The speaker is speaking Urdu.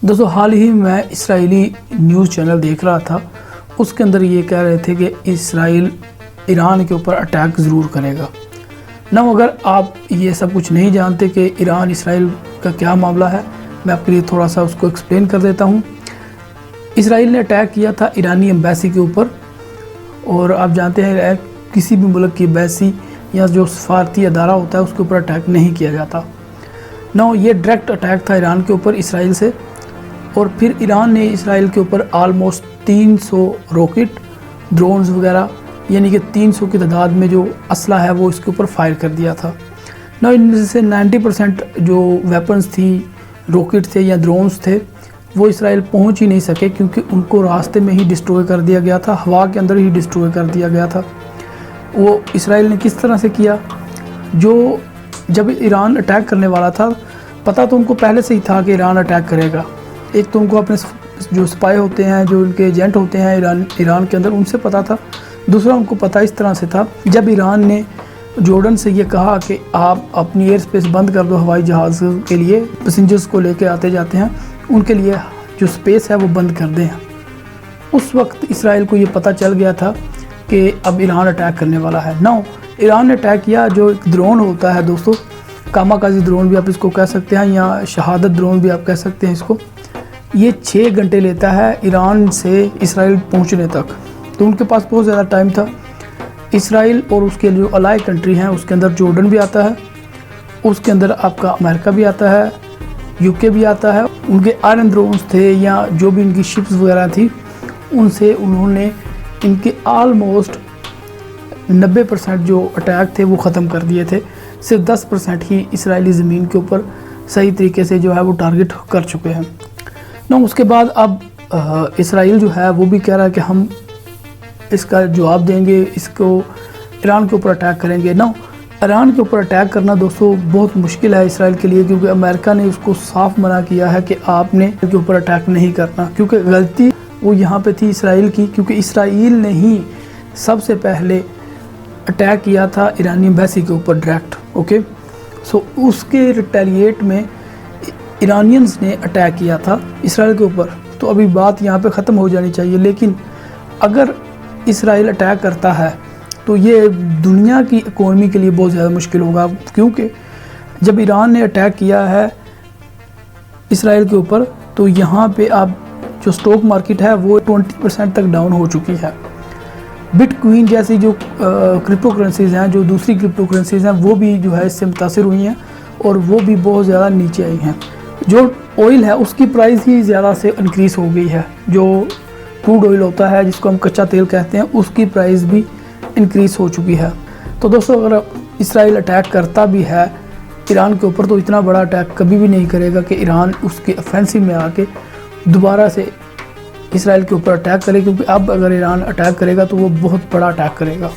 دوستو حال ہی میں اسرائیلی نیوز چینل دیکھ رہا تھا، اس کے اندر یہ کہہ رہے تھے کہ اسرائیل ایران کے اوپر اٹیک ضرور کرے گا۔ اگر آپ یہ سب کچھ نہیں جانتے کہ ایران اسرائیل کا کیا معاملہ ہے، میں آپ کے لیے تھوڑا سا اس کو ایکسپلین کر دیتا ہوں۔ اسرائیل نے اٹیک کیا تھا ایرانی ایمبیسی کے اوپر، اور آپ جانتے ہیں کسی بھی ملک کی ایمبیسی یا جو سفارتی ادارہ ہوتا ہے اس کے اوپر اٹیک نہیں کیا جاتا۔ یہ ڈائریکٹ اٹیک تھا ایران کے اوپر اسرائیل سے، اور پھر ایران نے اسرائیل کے اوپر آلموسٹ 300 راکٹ، ڈرونز وغیرہ، یعنی کہ 300 کی تعداد میں جو اسلحہ ہے وہ اس کے اوپر فائر کر دیا تھا۔ ان میں سے 90% جو ویپنز تھی، راکٹ تھے یا ڈرونز تھے، وہ اسرائیل پہنچ ہی نہیں سکے، کیونکہ ان کو راستے میں ہی ڈسٹروائے کر دیا گیا تھا، ہوا کے اندر ہی ڈسٹروائے کر دیا گیا تھا۔ وہ اسرائیل نے کس طرح سے کیا؟ جب ایران اٹیک کرنے والا تھا، پتہ تو ان کو پہلے سے ہی تھا کہ ایران اٹیک کرے گا۔ ایک تو ان کو اپنے جو سپائی ہوتے ہیں، جو ان کے ایجنٹ ہوتے ہیں ایران کے اندر، ان سے پتہ تھا۔ دوسرا ان کو پتہ اس طرح سے تھا، جب ایران نے جارڈن سے یہ کہا کہ آپ اپنی ایئر سپیس بند کر دو ہوائی جہاز کے لیے، پیسنجرز کو لے کے آتے جاتے ہیں، ان کے لیے جو سپیس ہے وہ بند کر دیں۔ اس وقت اسرائیل کو یہ پتہ چل گیا تھا کہ اب ایران اٹیک کرنے والا ہے۔ ایران نے اٹیک کیا، جو ایک ڈرون ہوتا ہے دوستو، کاماکازی ڈرون بھی آپ اس کو کہہ سکتے ہیں، یا شہادت ڈرون بھی آپ کہہ سکتے ہیں اس کو۔ یہ 6 گھنٹے لیتا ہے ایران سے اسرائیل پہنچنے تک، تو ان کے پاس بہت زیادہ ٹائم تھا۔ اسرائیل اور اس کے جو الائی کنٹری ہیں، اس کے اندر جارڈن بھی آتا ہے، اس کے اندر آپ کا امریکہ بھی آتا ہے، UK بھی آتا ہے۔ ان کے آئرن ڈرونز تھے یا جو بھی ان کی شپس وغیرہ تھی، ان سے انہوں نے ان کے آلموسٹ 90% جو اٹیک تھے وہ ختم کر دیے تھے۔ صرف 10% ہی اسرائیلی زمین کے اوپر صحیح طریقے سے جو ہے وہ ٹارگٹ کر چکے ہیں۔ اس کے بعد اب اسرائیل جو ہے وہ بھی کہہ رہا ہے کہ ہم اس کا جواب دیں گے، اس کو ایران کے اوپر اٹیک کریں گے۔ ایران کے اوپر اٹیک کرنا دوستو بہت مشکل ہے اسرائیل کے لیے، کیونکہ امریکہ نے اس کو صاف منع کیا ہے کہ آپ نے کے اوپر اٹیک نہیں کرنا، کیونکہ غلطی وہ یہاں پہ تھی اسرائیل کی، کیونکہ اسرائیل نے ہی سب سے پہلے اٹیک کیا تھا ایرانی ایمبیسی کے اوپر ڈائریکٹ۔ اس کے ریٹیلیٹ میں ایرانینز نے اٹیک کیا تھا اسرائیل کے اوپر، تو ابھی بات یہاں پہ ختم ہو جانی چاہیے۔ لیکن اگر اسرائیل اٹیک کرتا ہے تو یہ دنیا کی اکانومی کے لیے بہت زیادہ مشکل ہوگا، کیونکہ جب ایران نے اٹیک کیا ہے اسرائیل کے اوپر، تو یہاں پہ اب جو سٹاک مارکیٹ ہے وہ 20% تک ڈاؤن ہو چکی ہے۔ بٹ کوئن جیسی جو کرپٹو کرنسیز ہیں، جو دوسری کرپٹو کرنسیز ہیں، وہ بھی جو ہے اس سے متاثر ہوئی ہیں، اور وہ بھی بہت زیادہ نیچے آئی ہیں۔ جو آئل ہے اس کی پرائز ہی زیادہ سے انکریز ہو گئی ہے، جو کروڈ آئل ہوتا ہے جس کو ہم کچا تیل کہتے ہیں، اس کی پرائز بھی انکریز ہو چکی ہے۔ تو دوستو اگر اسرائیل اٹیک کرتا بھی ہے ایران کے اوپر، تو اتنا بڑا اٹیک کبھی بھی نہیں کرے گا کہ ایران اس کے offensive میں آ کے دوبارہ سے اسرائیل کے اوپر اٹیک کرے، کیونکہ اب اگر ایران اٹیک کرے گا تو وہ بہت بڑا اٹیک کرے گا۔